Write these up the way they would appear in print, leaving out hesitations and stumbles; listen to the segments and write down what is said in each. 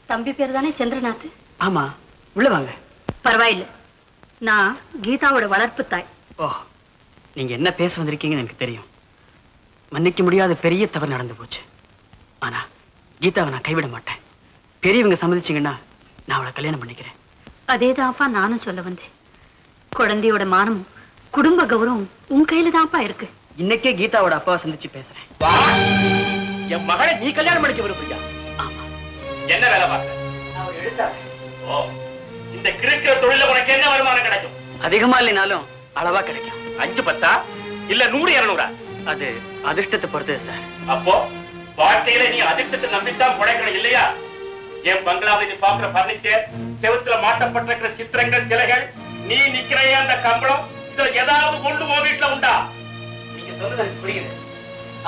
தம்பி பேர் தானே சந்திரநாத்? ஆமா, உள்ள வாங்க. பரவாயில்ல, நான் கீதாவோட வளர்ப்பு தாய். ஓ, நீங்க என்ன பேச வந்திருக்கீங்கன்னு எனக்கு தெரியும். மன்னிக்க முடியாத பெரிய தவறு நடந்து போச்சு. ஆனா கீதாவை நான் கைவிட மாட்டேன். பெரியவங்க சம்மதிச்சீங்கன்னா நான் அவளை கல்யாணம் பண்ணிக்கிறேன். அதேதான்ப்பா நானும் சொல்ல வந்தேன். குழந்தையோட மானமும் குடும்ப கௌரவம் உன் கையில தான்ப்பா இருக்கு. இன்னைக்கே கீதாவோட அப்பாவை சந்திச்சு பேசுறேன். என் மகளை நீ கல்யாணம் பண்ணிக்க விரும்புறியா? ஆமா. என்ன வேலை பார்க்க? ஓ, இந்த கிறுக்கிற தொழில உனக்கு என்ன வருமானம் கிடைக்கும்? அதிகமா இல்லைனாலும் அளவா கிடைக்கும். 5 10 இல்ல 100 200? அது அதிர்ஷ்டத்தை பொறுத்தது சார். அப்போ வாழ்க்கையில நீ அதிர்ஷ்டத்தை நம்பித்தான் பிழைக்கணும் இல்லையா? என் பங்களாவை நீ பாக்குற பர்னிச்சர், செவுத்துல மாட்டப்பட்டிருக்கிற சித்திரங்கள், சிலைகள், நீ நிக்கிற அந்த கம்பளம், இதுல ஏதாவது கொண்டு உன் வீட்டுல உண்டா? நீங்க சொல்றது எனக்கு புரியுது.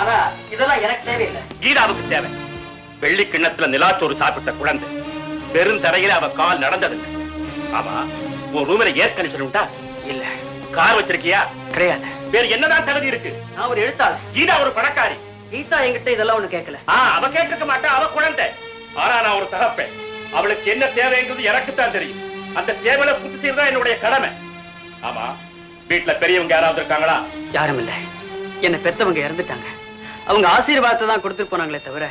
ஆனா இதெல்லாம் எனக்கு தேவையில்லை. கீதாவுக்கு தேவை. வெள்ளி கிண்ணத்துல நிலாச்சோறு சாப்பிட்ட குழந்தை, பெரும் தரையில அவ கால் நடந்தது. ஆமா, உன் ரூமில ஏர் கண்டிஷன் உண்டா? இல்ல. கார் வச்சிருக்கியா? கிடையாது. வேற என்னதான் தகுதி இருக்கு? நான் ஒரு எழுத்தாளர். கீதா ஒரு பணக்காரி. கீதா என்கிட்ட இதெல்லாம் ஒண்ணு கேட்கல. அவ கேட்டிருக்க மாட்டா, அவ குழந்தை. ஆனா நான் ஒரு தகப்பேன். அவளுக்கு என்ன தேவைங்கிறது எனக்கு தான் தெரியும். அந்த தேவையில பூர்த்தி செய்யறதா என்னுடைய கடமை. ஆமா, வீட்டுல பெரியவங்க யாராவது இருக்காங்களா? யாரும் இல்ல. என்ன பெத்தவங்க இறந்துட்டாங்க. அவங்க ஆசீர்வாதத்தை தான் கொடுத்துட்டு போனாங்களே தவிர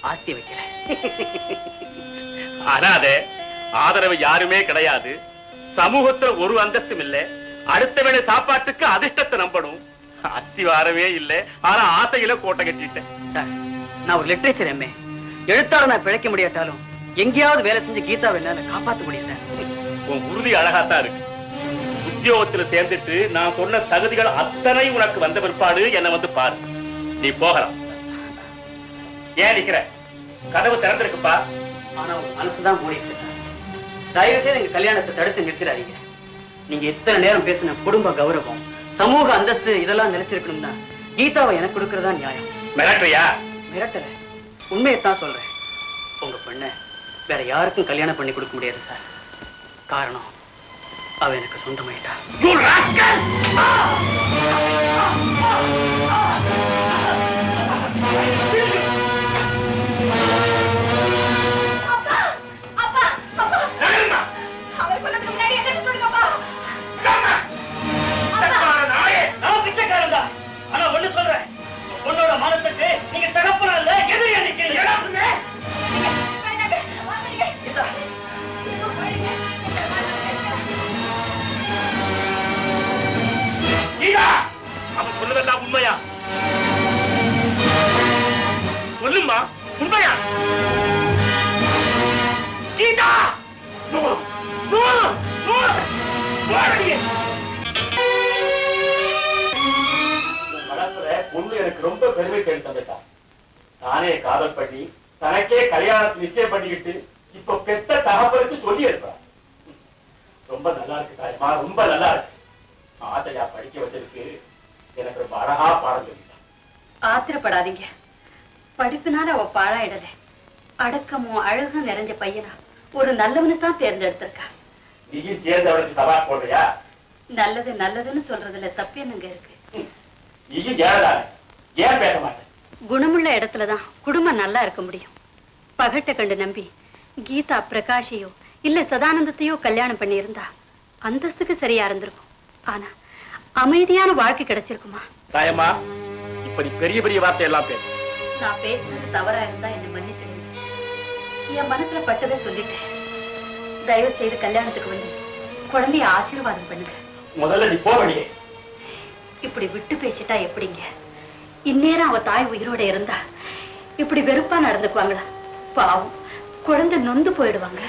ஆஸ்தி வைக்கல. அனாதே, ஆதரவு யாருமே கிடையாது. சமூகத்துல ஒரு அந்தஸ்தும் இல்ல. அடுத்த வேளை சாப்பாட்டுக்கு அதிர்ஷ்டத்தை நம்பணும். அஸ்திவாரமே இல்ல. ஆனா ஆசையில கோட்டை கட்டிட்டேன். நான் ஒரு லிட்டரேச்சர் எம்ஏ. எழுத்தாளர் நான் பிழைக்க முடியாட்டாலும் எங்கேயாவது வேலை செஞ்சு கீதாவை என்னால காப்பாற்ற முடியும் சார். உன் உறுதி அழகாத்தான் இருக்கு. உத்தியோகத்துல சேர்ந்துட்டு நான் சொன்ன தகுதிகள் அத்தனை உனக்கு வந்த பிற்பாடு என்ன வந்து பாரு. நீ போகலாம். ஏன் நிக்கிற? கதவு திறந்திருக்குப்பா. ஆனா உங்க மனசுதான் மூடிட்டு சார். தயவு செய்து எங்க கல்யாணத்தை தடுத்து நிறுத்திடாதீங்க. நீங்க இத்தனை நேரம் பேசின குடும்ப கௌரவம், சமூக அந்தஸ்து இதெல்லாம் நிலைச்சிருக்கணும்னா கீதாவை எனக்கு கொடுக்கறதா நியாயம். மிரட்டுறியா? மிரட்டல, உண்மையைத்தான் சொல்றேன். உங்க பொண்ண வேற யாருக்கும் கல்யாணம் பண்ணி கொடுக்க முடியாது சார். காரணம், அவ எனக்கு சொந்தமாயிட்டா. அவன் சொன்னதெல்லாம் உண்மையா? சொல்லுமா, உண்மையா? கீதா, பொண்ணு எனக்கு ரொம்ப பெருமை கேள்வி தந்துட்டான். தானே காதல் பண்ணி தனக்கே கல்யாணத்தை நிச்சயம் பண்ணிக்கிட்டு இப்ப பெத்த தகப்பனுக்கு சொல்லி எடுப்பான். ரொம்ப நல்லா இருக்கு தாயமா, ரொம்ப நல்லா இருக்கு. ஆசையா படிக்க வச்சிருக்கு. எனக்கு ரொம்ப அழகா பாடம் சொல்லிட்டான். ஆத்திரப்படாதீங்க. படிப்புனால அவ பாழாயிடல. அடக்கமும் அழகும் நிறைஞ்ச பையனா ஒரு நல்லவனை தான் தேர்ந்தெடுத்திருக்கா. நீயும் சேர்ந்தவனுக்கு சவால் போடுறியா? நல்லது நல்லதுன்னு சொல்றதுல தப்பு என்னங்க இருக்கு? நீயும் ஏழதானே, ஏன் பேச மாட்டேன்? குணமுள்ள இடத்துலதான் குடும்பம் நல்லா இருக்க முடியும். பகட்ட கண்டு நம்பி கீதா பிரகாஷையோ இல்ல சதானந்தத்தையோ கல்யாணம் பண்ணி இருந்தா அந்தஸ்துக்கு சரியா இருந்திருக்கும். ஆனா அமைதியான வாழ்க்கை கிடைச்சிருக்குமா? தாயம்மா, இப்ப நீ பெரிய பெரிய வார்த்தை எல்லாம் பேச. நான் பேசுறது தவறா இருந்தா என்ன மன்னிச்சிடுங்க. என் மனசுல பட்டதை சொல்லிட்டேன். தயவு செய்து கல்யாணத்துக்கு வந்து குழந்தைய ஆசீர்வாதம் பண்ணுங்க. முதல்ல நீ போவடியே. இப்படி விட்டு பேசிட்டா எப்படிங்க? இந்நேரம் அவ தாய் உயிரோட இருந்தா இப்படி வெறுப்பா நடந்துக்குவாங்களா? பாவம், குழந்தை நொந்து போயிடுவாங்க.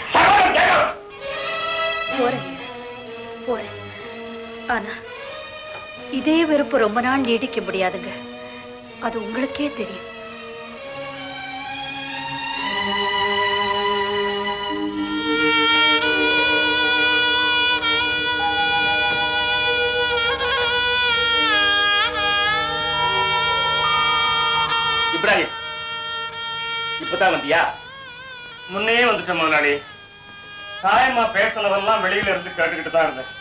போறேன். ஆனா இதே வெறுப்பு ரொம்ப நாள் நீடிக்க முடியாதுங்க. அது உங்களுக்கே தெரியும். இப்ராஹிம், இப்பதான் வந்தியா? முன்னே வந்துட்டேன் முதலாளி. தாயம்மா பேசினதெல்லாம் வெளியில இருந்து கேட்டுக்கிட்டு தான் இருந்தேன்.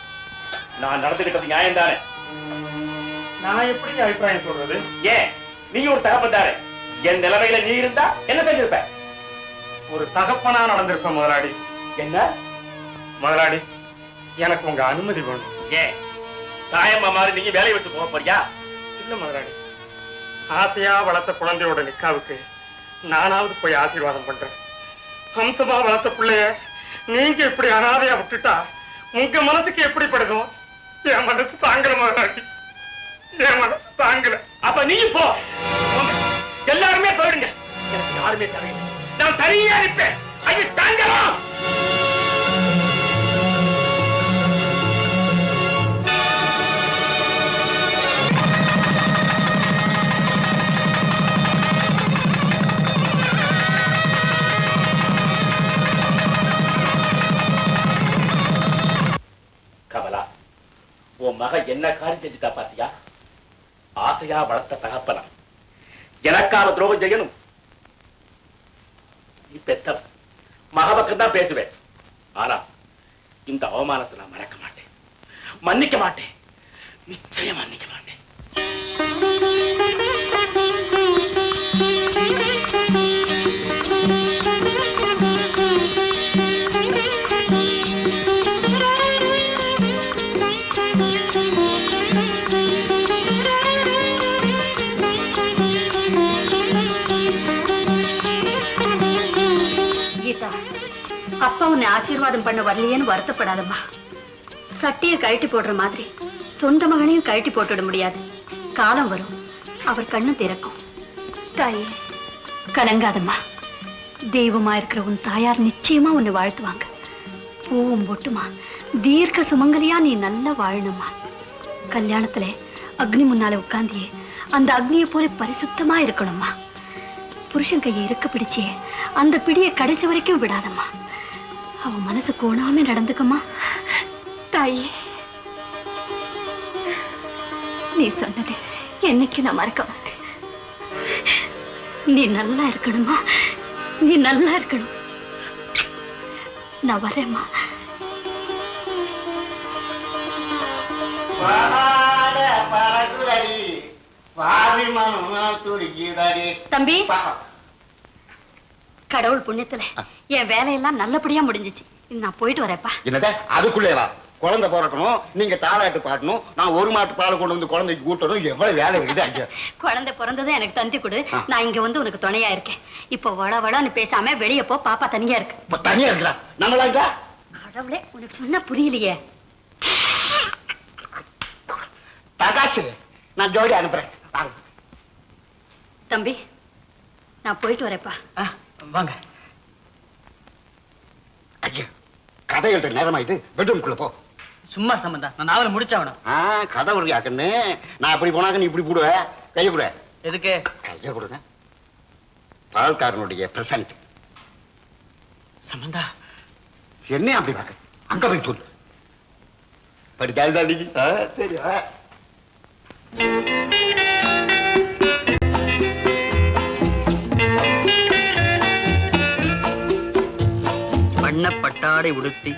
நான் நடந்துகிட்டது நியாயம் தானே? நான் எப்படி அபிப்பிராயம் சொல்றது? ஏன், நீ ஒரு தகப்பன்தாரே. என் நிலைமையில நீ இருந்தா என்ன செஞ்சிருப்ப? ஒரு தகப்பனா நடந்திருப்ப முதலாளி. என்ன முதலாளி, எனக்கு உங்க அனுமதி வேணும். ஏன், தாயம்மா மாதிரி நீங்க வேலையை விட்டு போக போறியா? இல்ல முதலாளி, ஆசையா வளர்த்த குழந்தையோட நிக்காவுக்கு நானாவது போய் ஆசீர்வாதம் பண்றேன். ஹம்சமா வளர்த்த பிள்ளைய நீங்க இப்படி அனாதையா விட்டுட்டா உங்க மனசுக்கு எப்படி படுதும்? என் மனசு தாங்கல முதலாளி, என் மனசு தாங்கல. அப்ப நீங்க போ, எல்லாருமே போயிடுங்க. எனக்கு யாருமே தரையில, நான் தனியா இருப்பேன். அது தாங்கலாம். கமலா, உன் மக என்ன காரியம் செஞ்சுட்டா பாத்தியா? ஆசையா வளர்த்த தகப்பனா எனக்காக துரோகம் செய்யணும்? நீ பெத்த மக பக்கம் தான் பேசுவேன். ஆனா இந்த அவமானத்தை நான் மறக்க மாட்டேன், மன்னிக்க மாட்டேன், நிச்சயம் மன்னிக்க மாட்டேன். அப்பா உன்னை ஆசீர்வாதம் பண்ண வரலையேன்னு வருத்தப்படாதம்மா. சட்டையை கழட்டி போடுற மாதிரி சொந்த மகனையும் கழட்டி போட்டுட முடியாது. காலம் வரும், அவர் கண்ணு திறக்கும். தாயே, கலங்காதம்மா. தெய்வமா இருக்கிற உன் தாயார் நிச்சயமா உன்னை வாழ்த்துவாங்க. பூவும் பொட்டுமா தீர்க்க சுமங்கலியா நீ நல்லா வாழணுமா. கல்யாணத்துல அக்னி முன்னால உட்கார்ந்தியே அந்த அக்னியை போல பரிசுத்தமா இருக்கணும்மா. புருஷன் கையை இருக்க பிடிச்சே அந்த பிடியை கடைசி வரைக்கும் விடாதம்மா. அவன் மனசு கோணாம நடந்துக்கம்மா. தாயே, நீ சொன்னது என்னைக்கு நான் மறக்க மாட்டேன். நீ நல்லா இருக்கணுமா, நீ நல்லா இருக்கணும். நான் வரேம்மா. தம்பி, கடவுள் புண்ணியத்துல என் வேலையெல்லாம் நல்லபடியா முடிஞ்சிச்சு. நான் போயிட்டு வரேப்பா. என்னத அதுக்குள்ளேவா? குழந்தை பிறக்கணும், நீங்க தாலாட்டு பாட்டணும், நான் ஒரு மாட்டு பால் கொண்டு வந்து குழந்தைக்கு கூட்டணும். எவ்வளவு வேலை இருக்குது அங்க. குழந்தை பிறந்ததும் எனக்கு தந்தி கொடு. நான் இங்க வந்து உனக்கு துணையா இருக்கேன். இப்போ வட வடன்னு பேசாம வெளியே போ. பாப்பா தனியா இருக்கு. இப்ப தனியா இருக்கா? நம்மளாங்க கடவுளே, உனக்கு சொன்னா புரியலையே. தகாச்சு, நான் ஜோடி அனுப்புறேன். வாங்க தம்பி, நான் போயிட்டு வரேப்பா. வாங்க. ஐயா, கதை எழுத நேரமா இது. பெட்ரூம்குள்ள போ. சும்மா சம்பந்தா, நான் நாவலை முடிச்சாவணும். கதை உருவியா கண்ணு? நான் அப்படி போனாக்க நீ இப்படி போடுவ. கைய கூட. எதுக்கு? கைய கொடுங்க. பால்காரனுடைய பிரசன்ட். சம்பந்தா, என்ன அப்படி பாக்க? அங்க போய் சொல்லு. படிக்காது சரி. வண்ணப்பட்டாடை உடுத்தி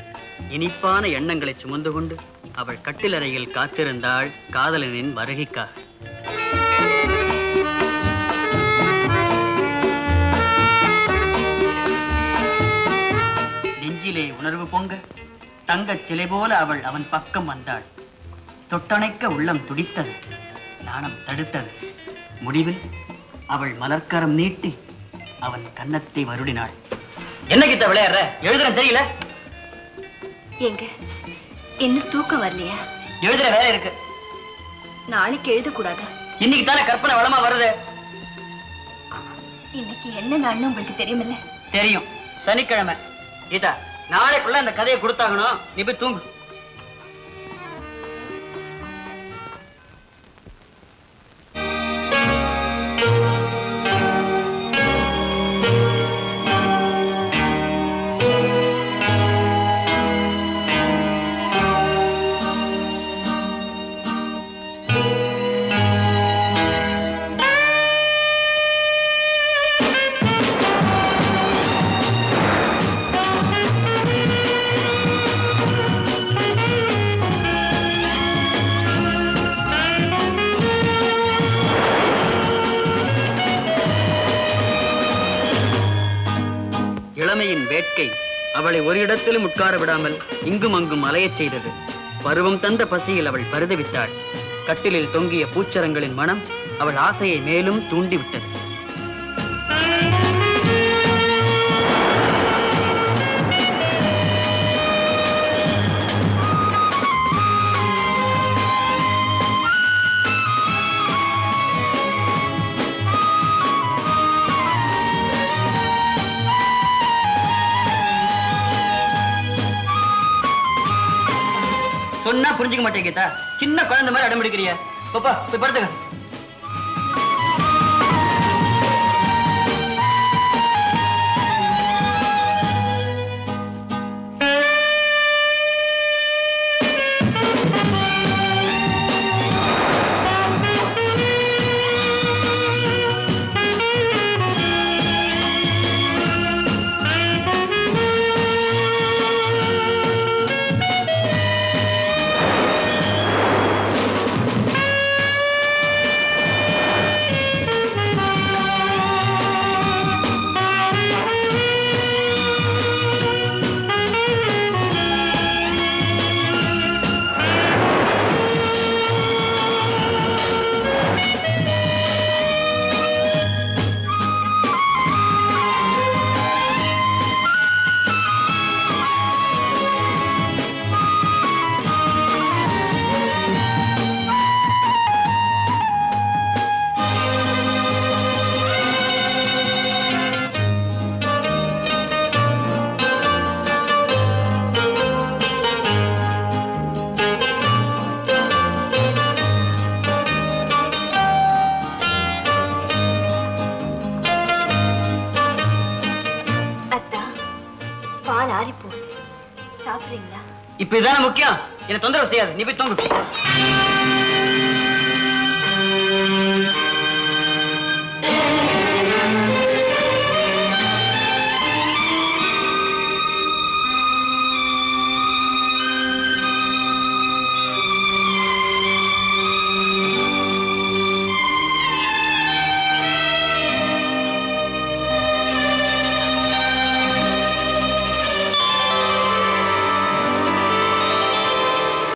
இனிப்பான எண்ணங்களை சுமந்து கொண்டு அவள் கட்டிலறையில் காத்திருந்தாள் காதலனின் வருகைக்காக. நெஞ்சிலே உணர்வு பொங்க தங்கச் சிலை போல அவள் அவன் பக்கம் வந்தாள். தொட்டணைக்க உள்ளம் துடித்தது, நாணம் தடுத்தது. முடிவில் அவள் மலர்க்கரம் நீட்டி அவன் கன்னத்தை வருடினாள். என்ன கிட்ட விளையாடுற? எழுதுற தெரியல? எங்க இன்னும் தூக்கம் வரலையா? எழுதுற வேலை இருக்கு. நாளைக்கு எழுதக்கூடாதா? இன்னைக்கு தானே கற்பனை வளமா வருது. இன்னைக்கு என்ன நாள்னு உங்களுக்கு தெரியுமில்ல? தெரியும், சனிக்கிழமை. கீதா, நாளைக்குள்ள அந்த கதையை கொடுத்தாகணும். நீ போய் தூங்கு. இளமையின் வேட்கை அவளை ஒரு இடத்திலும் உட்கார விடாமல் இங்கும் அங்கும் அலையச் செய்தது. பருவம் தந்த பசியில் அவள் பரிதவித்தாள். கட்டிலில் தொங்கிய பூச்சரங்களின் மனம் அவள் ஆசையை மேலும் தூண்டிவிட்டது. சொன்னா புரிஞ்சுக்க மாட்டேன் கீதா. சின்ன குழந்தை மாதிரி அடம் பிடிக்கிறிய. பாப்பா போய் படுத்துக்க. இப்ப இதுதானே முக்கியம். என்ன தொந்தரவு செய்யாது. நீ போய் தூங்கு.